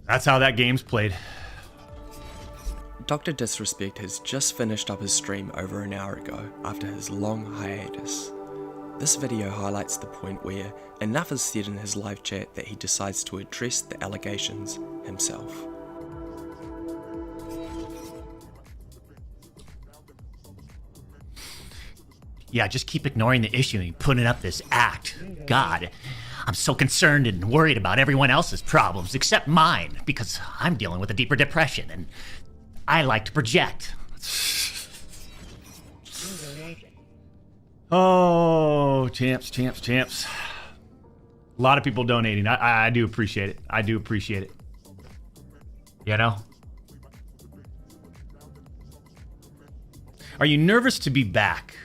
That's how that game's played. Dr. Disrespect has just finished up his stream over an hour ago after his long hiatus. This video highlights the point where enough is said in his live chat that he decides to address the allegations himself. Yeah, just keep ignoring the issue and putting up this act. God, I'm so concerned and worried about everyone else's problems except mine because I'm dealing with a deeper depression and I like to project. Oh, champs. A lot of people donating. I do appreciate it. I do appreciate it. You know? Are you nervous to be back?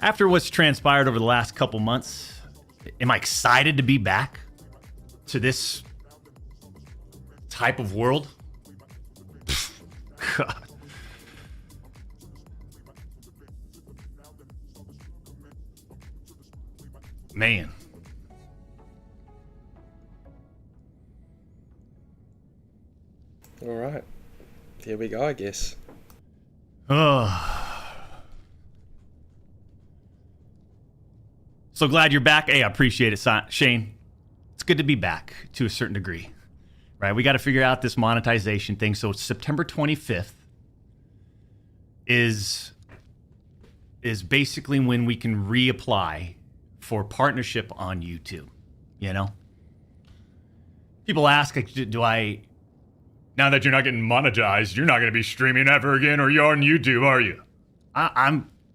After what's transpired over the last couple months, am I excited to be back to this type of world? God. Man. Alright, there we go, I guess. So glad you're back. Hey, I appreciate it, Shane. It's good to be back to a certain degree, right? We got to figure out this monetization thing. So September 25th is basically when we can reapply for partnership on YouTube, you know? People ask, like, now that you're not getting monetized, you're not going to be streaming ever again or you're on YouTube, are you?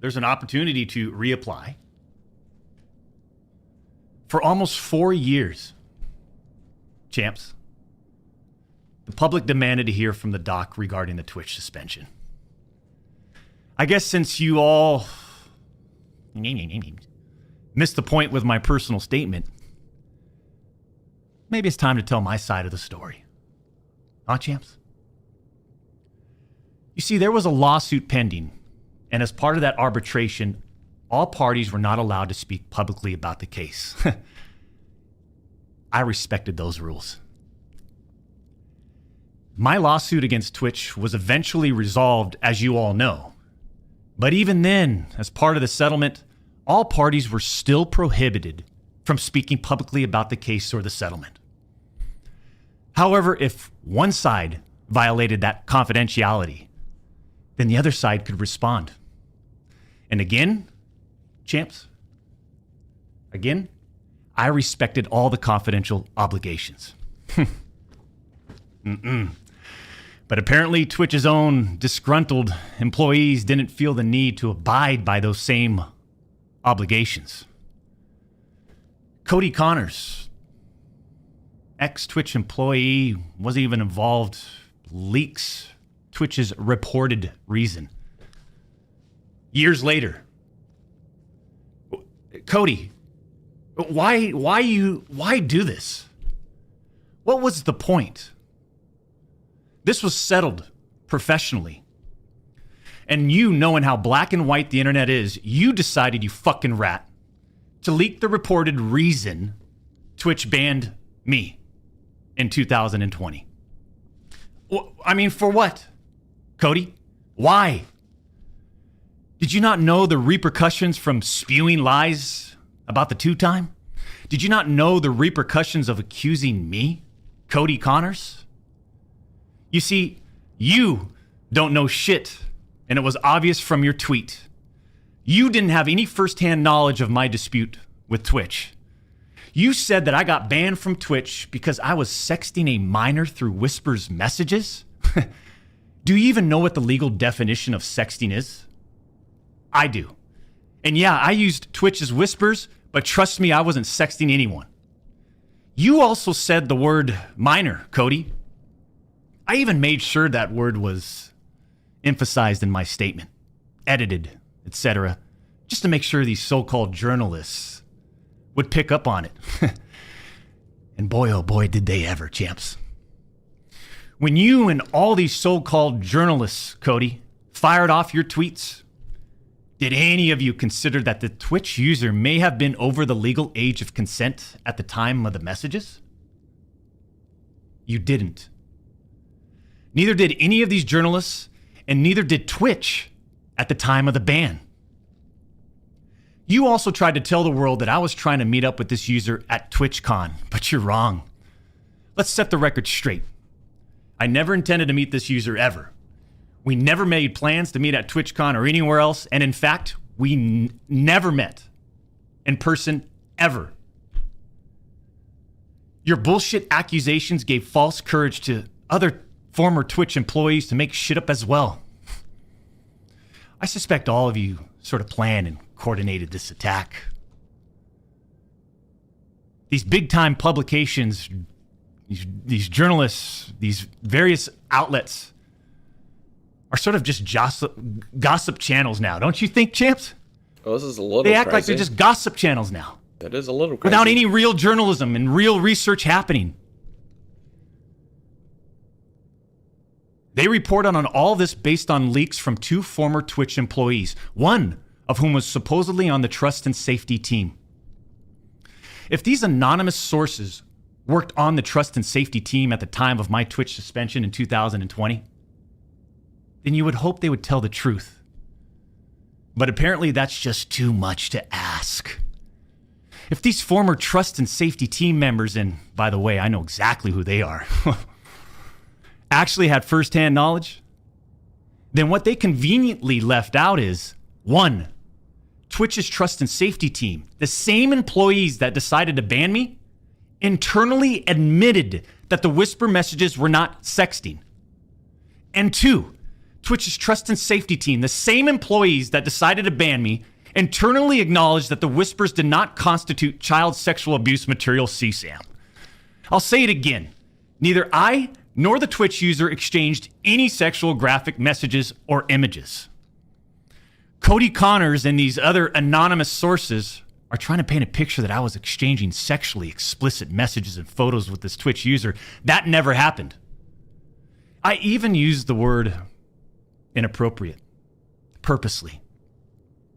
There's an opportunity to reapply. For almost 4 years, champs, the public demanded to hear from the doc regarding the Twitch suspension. I guess since you all missed the point with my personal statement, maybe it's time to tell my side of the story. Huh, champs? You see, there was a lawsuit pending, and as part of that arbitration, all parties were not allowed to speak publicly about the case. I respected those rules. My lawsuit against Twitch was eventually resolved, as you all know. But even then, as part of the settlement, all parties were still prohibited from speaking publicly about the case or the settlement. However, if one side violated that confidentiality, then the other side could respond. And again, champs, again, I respected all the confidential obligations. But apparently Twitch's own disgruntled employees didn't feel the need to abide by those same obligations. Cody Connors, ex-Twitch employee, wasn't even involved, leaks Twitch's reported reason. Years later, Cody, why do this? What was the point? This was settled professionally. And you, knowing how black and white the internet is, you decided, you fucking rat, to leak the reported reason Twitch banned me in 2020. I mean, for what? Cody, why? Did you not know the repercussions from spewing lies about the two-time? Did you not know the repercussions of accusing me, Cody Connors? You see, you don't know shit, and it was obvious from your tweet. You didn't have any firsthand knowledge of my dispute with Twitch. You said that I got banned from Twitch because I was sexting a minor through Whisper's messages? Do you even know what the legal definition of sexting is? I do. And yeah, I used Twitch as Whispers, but trust me, I wasn't sexting anyone. You also said the word minor, Cody. I even made sure that word was emphasized in my statement, edited, etc., just to make sure these so-called journalists would pick up on it. And boy, oh boy, did they ever, champs. When you and all these so-called journalists, Cody, fired off your tweets, Did any of you consider that the Twitch user may have been over the legal age of consent at the time of the messages? You didn't. Neither did any of these journalists, and neither did Twitch at the time of the ban. You also tried to tell the world that I was trying to meet up with this user at TwitchCon, but you're wrong. Let's set the record straight. I never intended to meet this user ever. We never made plans to meet at TwitchCon or anywhere else, and in fact, we never met in person ever. Your bullshit accusations gave false courage to other former Twitch employees to make shit up as well. I suspect all of you sort of planned and coordinated this attack. These big-time publications, these journalists, these various outlets are sort of just gossip channels now, don't you think, champs? Oh, this is a little They act crazy. like they're just gossip channels now, That is a little crazy. without any real journalism and real research happening. They reported on all this based on leaks from 2 former Twitch employees, one of whom was supposedly on the trust and safety team. If these anonymous sources worked on the trust and safety team at the time of my Twitch suspension in 2020, then you would hope they would tell the truth. But apparently that's just too much to ask. If these former trust and safety team members, and by the way, I know exactly who they are, actually had firsthand knowledge, then what they conveniently left out is, 1, Twitch's trust and safety team, the same employees that decided to ban me, internally admitted that the whisper messages were not sexting. And 2, Twitch's trust and safety team, the same employees that decided to ban me, internally acknowledged that the whispers did not constitute child sexual abuse material CSAM. I'll say it again. Neither I nor the Twitch user exchanged any sexual graphic messages or images. Cody Connors and these other anonymous sources are trying to paint a picture that I was exchanging sexually explicit messages and photos with this Twitch user. That never happened. I even used the word inappropriate, purposely.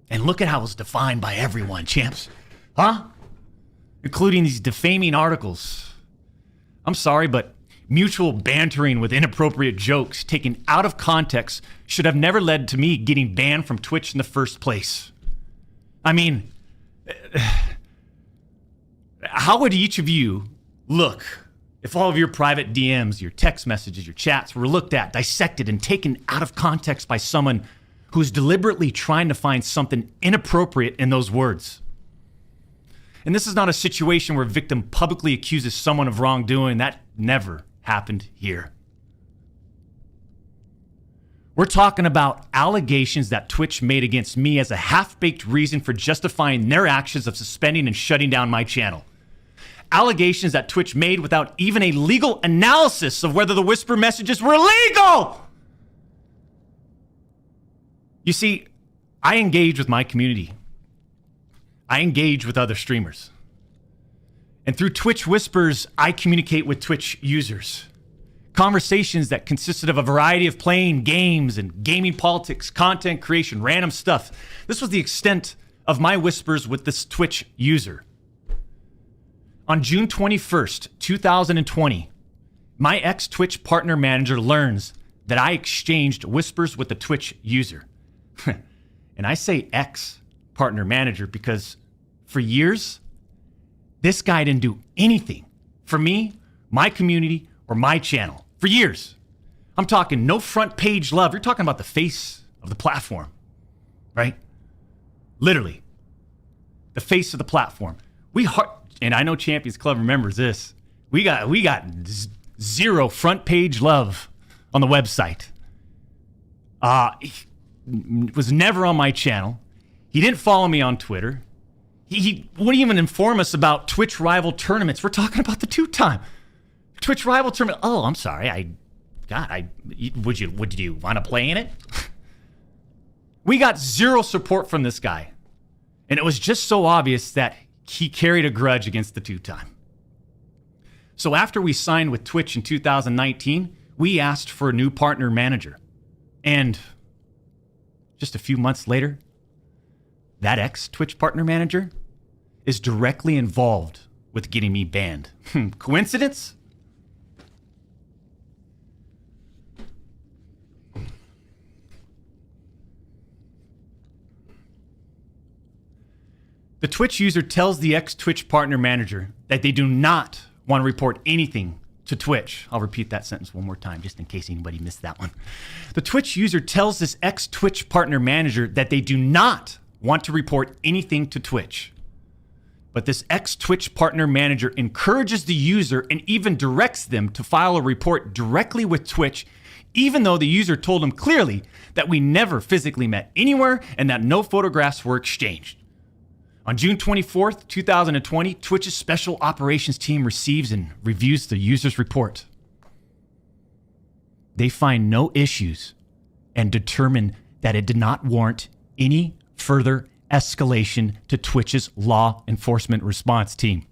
And look at how it was defined by everyone, champs. Huh? Including these defaming articles. I'm sorry, but mutual bantering with inappropriate jokes taken out of context should have never led to me getting banned from Twitch in the first place. I mean, how would each of you look if all of your private DMs, your text messages, your chats were looked at, dissected, and taken out of context by someone who's deliberately trying to find something inappropriate in those words? And this is not a situation where a victim publicly accuses someone of wrongdoing. That never happened here. We're talking about allegations that Twitch made against me as a half-baked reason for justifying their actions of suspending and shutting down my channel. Allegations that Twitch made without even a legal analysis of whether the whisper messages were legal. You see, I engage with my community. I engage with other streamers. And through Twitch Whispers, I communicate with Twitch users. Conversations that consisted of a variety of playing games and gaming politics, content creation, random stuff. This was the extent of my whispers with this Twitch user. On June 21st, 2020, my ex-Twitch partner manager learns that I exchanged whispers with the Twitch user. And I say ex-partner manager because for years, this guy didn't do anything for me, my community, or my channel. For years. I'm talking no front page love. You're talking about the face of the platform, right? Literally. The face of the platform. And I know Champions Club remembers this. We got zero front page love on the website. He was never on my channel. He didn't follow me on Twitter. He wouldn't even inform us about Twitch rival tournaments. We're talking about the 2-time Twitch rival tournament. Oh, I'm sorry. Would you want to play in it? We got zero support from this guy. And it was just so obvious that he carried a grudge against the 2-time. So after we signed with Twitch in 2019, we asked for a new partner manager. And just a few months later, that ex-Twitch partner manager is directly involved with getting me banned. Coincidence? The Twitch user tells the ex-Twitch partner manager that they do not want to report anything to Twitch. I'll repeat that sentence one more time just in case anybody missed that one. The Twitch user tells this ex-Twitch partner manager that they do not want to report anything to Twitch. But this ex-Twitch partner manager encourages the user and even directs them to file a report directly with Twitch, even though the user told him clearly that we never physically met anywhere and that no photographs were exchanged. On June 24th, 2020, Twitch's special operations team receives and reviews the user's report. They find no issues and determine that it did not warrant any further escalation to Twitch's law enforcement response team.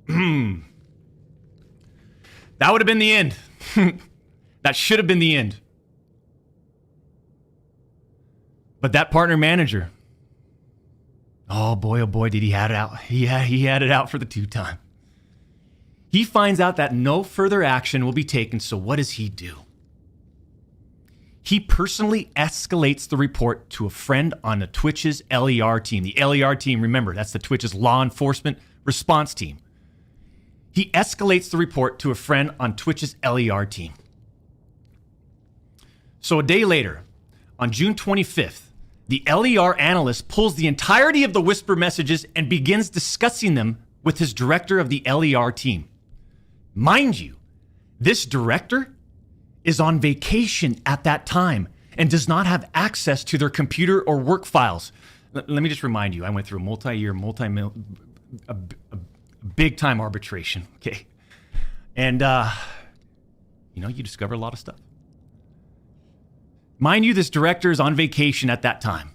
That would have been the end. That should have been the end. But that partner manager, oh boy, did he had it out. He had it out for the two-time. He finds out that no further action will be taken, so what does he do? He personally escalates the report to a friend on the Twitch's LER team. The LER team, remember, that's the Twitch's law enforcement response team. He escalates the report to a friend on Twitch's LER team. So a day later, on June 25th, the LER analyst pulls the entirety of the Whisper messages and begins discussing them with his director of the LER team. Mind you, this director is on vacation at that time and does not have access to their computer or work files. Let me just remind you, I went through a big-time arbitration, okay? And, you discover a lot of stuff. Mind you, this director is on vacation at that time.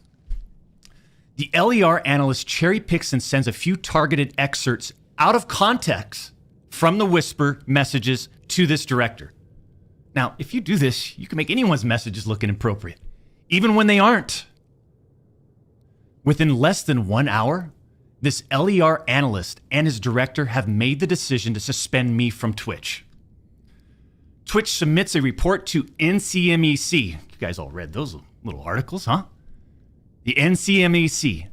The LER analyst cherry picks and sends a few targeted excerpts out of context from the Whisper messages to this director. Now, if you do this, you can make anyone's messages look inappropriate, even when they aren't. Within less than 1 hour, this LER analyst and his director have made the decision to suspend me from Twitch. Twitch submits a report to NCMEC. You guys all read those little articles, huh? The NCMEC.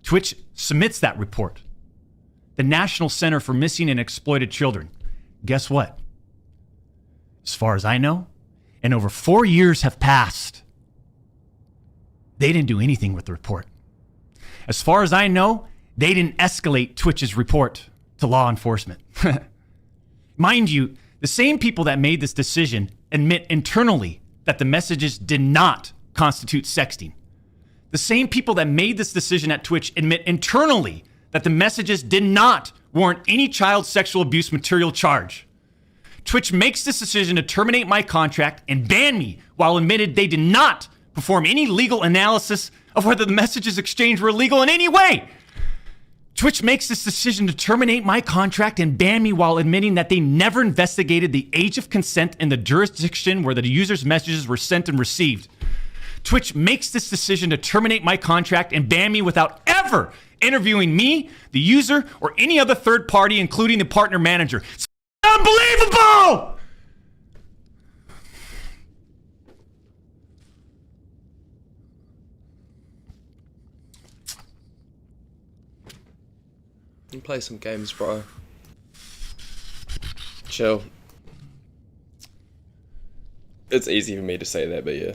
Twitch submits that report. The National Center for Missing and Exploited Children. Guess what? As far as I know, and over 4 years have passed, they didn't do anything with the report. As far as I know, they didn't escalate Twitch's report to law enforcement. Mind you, the same people that made this decision admit internally that the messages did not constitute sexting. The same people that made this decision at Twitch admit internally that the messages did not warrant any child sexual abuse material charge. Twitch makes this decision to terminate my contract and ban me while admitted they did not perform any legal analysis of whether the messages exchanged were illegal in any way. Twitch makes this decision to terminate my contract and ban me while admitting that they never investigated the age of consent in the jurisdiction where the user's messages were sent and received. Twitch makes this decision to terminate my contract and ban me without ever interviewing me, the user, or any other third party, including the partner manager. It's unbelievable! You play some games, bro. Chill. It's easy for me to say that, but yeah.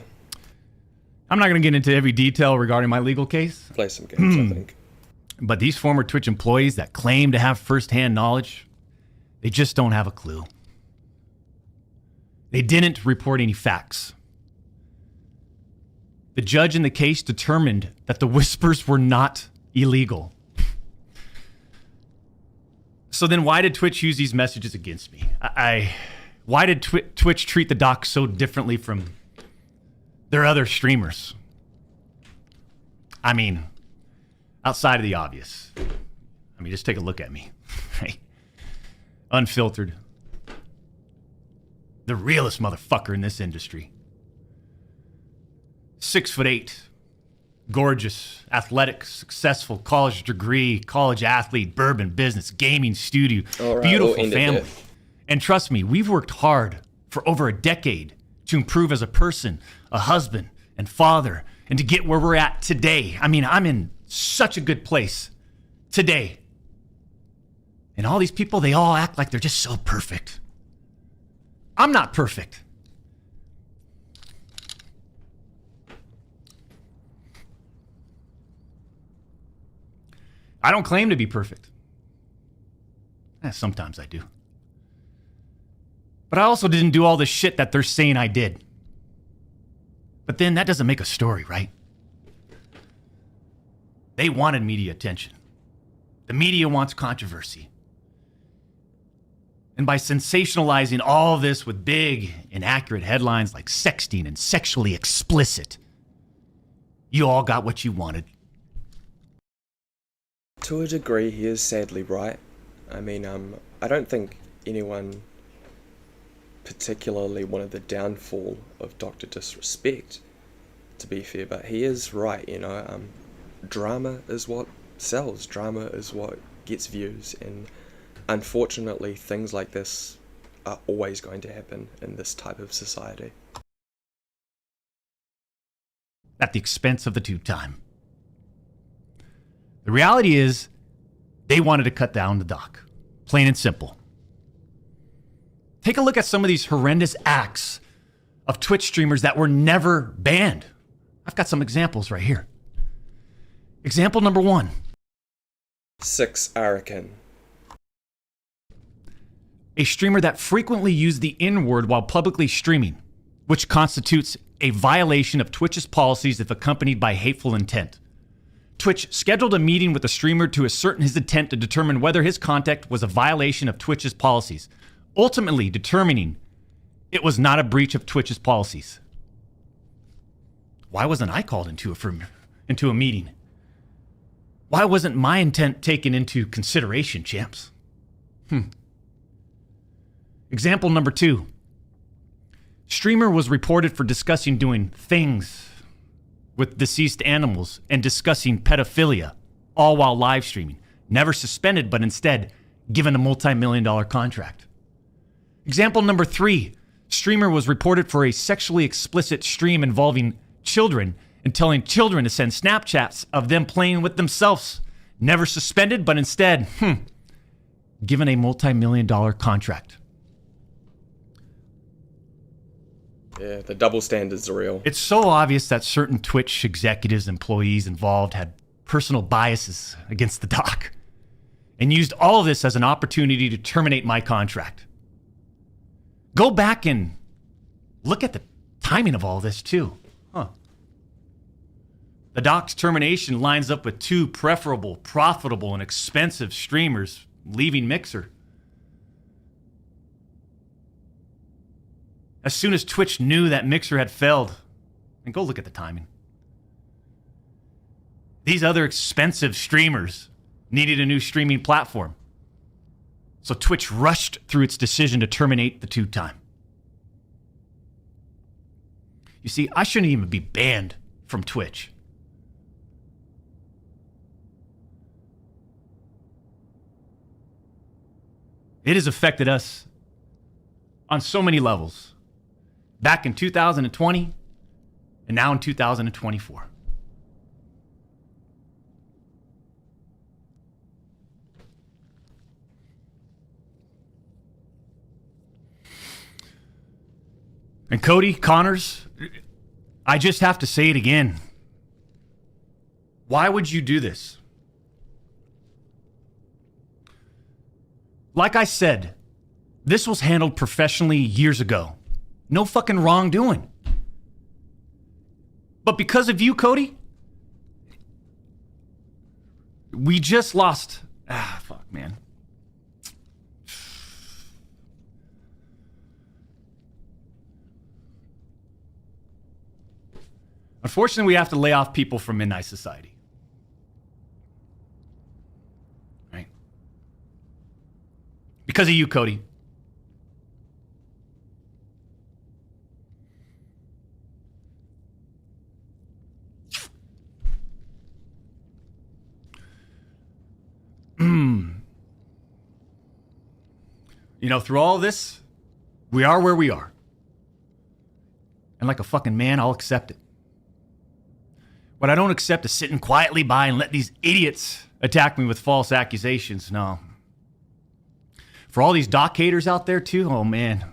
I'm not going to get into every detail regarding my legal case. Play some games, I think. But these former Twitch employees that claim to have firsthand knowledge, they just don't have a clue. They didn't report any facts. The judge in the case determined that the whispers were not illegal. So then why did Twitch use these messages against me? Why did Twitch treat the doc so differently from their other streamers? I mean, outside of the obvious. I mean, just take a look at me. Right? Unfiltered. The realest motherfucker in this industry. 6'8", gorgeous, athletic, successful, college degree, college athlete, bourbon business, gaming studio, All right, beautiful we'll end it family. there. And trust me, we've worked hard for over a decade to improve as a person, a husband, and father, and to get where we're at today. I mean, I'm in such a good place today. And all these people, they all act like they're just so perfect. I'm not perfect. I don't claim to be perfect. Sometimes I do. But I also didn't do all the shit that they're saying I did. But then that doesn't make a story, right? They wanted media attention. The media wants controversy. And by sensationalizing all of this with big, inaccurate headlines like sexting and sexually explicit, you all got what you wanted. To a degree, he is sadly right. I mean, I don't think anyone particularly wanted the downfall of Dr. Disrespect, to be fair, but he is right, you know. Drama is what sells, drama is what gets views, and unfortunately things like this are always going to happen in this type of society. At the expense of the two-time. The reality is, they wanted to cut down the doc. Plain and simple. Take a look at some of these horrendous acts of Twitch streamers that were never banned. I've got some examples right here. Example number 1. 6 Arakan. A streamer that frequently used the N-word while publicly streaming, which constitutes a violation of Twitch's policies if accompanied by hateful intent. Twitch scheduled a meeting with the streamer to ascertain his intent to determine whether his conduct was a violation of Twitch's policies, ultimately determining it was not a breach of Twitch's policies. Why wasn't I called into a meeting? Why wasn't my intent taken into consideration, champs? Example number 2. Streamer was reported for discussing doing things with deceased animals and discussing pedophilia, all while live streaming. Never suspended, but instead given a multi-million-dollar contract. Example number 3. Streamer was reported for a sexually explicit stream involving children and telling children to send Snapchats of them playing with themselves. Never suspended, but instead, given a multi-million-dollar contract. Yeah, the double standards are real. It's so obvious that certain Twitch executives, employees involved had personal biases against the doc and used all of this as an opportunity to terminate my contract. Go back and look at the timing of all this too. The doc's termination lines up with 2 preferable, profitable, and expensive streamers leaving Mixer. As soon as Twitch knew that Mixer had failed, and go look at the timing. These other expensive streamers needed a new streaming platform. So Twitch rushed through its decision to terminate the two-time. You see, I shouldn't even be banned from Twitch. It has affected us on so many levels. Back in 2020 and now in 2024. And Cody, Connors, I just have to say it again. Why would you do this? Like I said, this was handled professionally years ago. No fucking wrongdoing. But because of you, Cody, we just lost. Fuck, man. Unfortunately, we have to lay off people from Midnight Society. Right? Because of you, Cody. through all this, we are where we are. And like a fucking man, I'll accept it. What I don't accept is sitting quietly by and let these idiots attack me with false accusations. No. For all these doc haters out there too, oh man,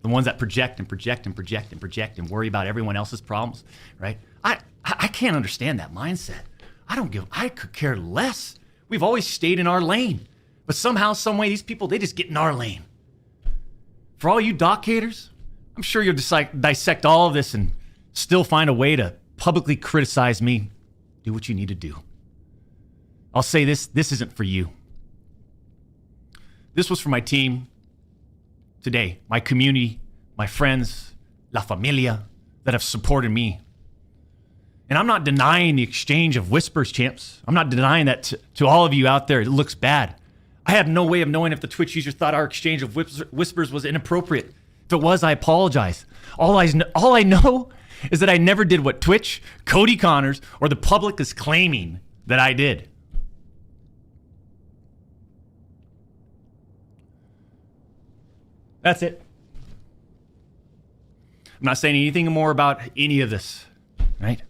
the ones that project and project and project and project and worry about everyone else's problems, right? I can't understand that mindset. I could care less. We've always stayed in our lane. But somehow, some way, these people, they just get in our lane. For all you doc haters, I'm sure you'll dissect all of this and still find a way to publicly criticize me. Do what you need to do. I'll say this isn't for you. This was for my team today, my community, my friends, la familia that have supported me. And I'm not denying the exchange of whispers, champs. I'm not denying that to all of you out there. It looks bad. I have no way of knowing if the Twitch user thought our exchange of whispers was inappropriate. If it was, I apologize. All I know is that I never did what Twitch, Cody Connors, or the public is claiming that I did. That's it. I'm not saying anything more about any of this, right?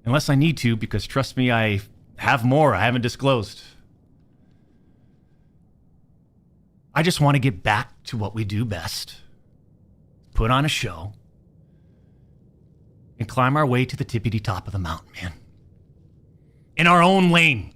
Unless I need to, because trust me, I have more I haven't disclosed. I just want to get back to what we do best. Put on a show and climb our way to the tippity top of the mountain, man. In our own lane.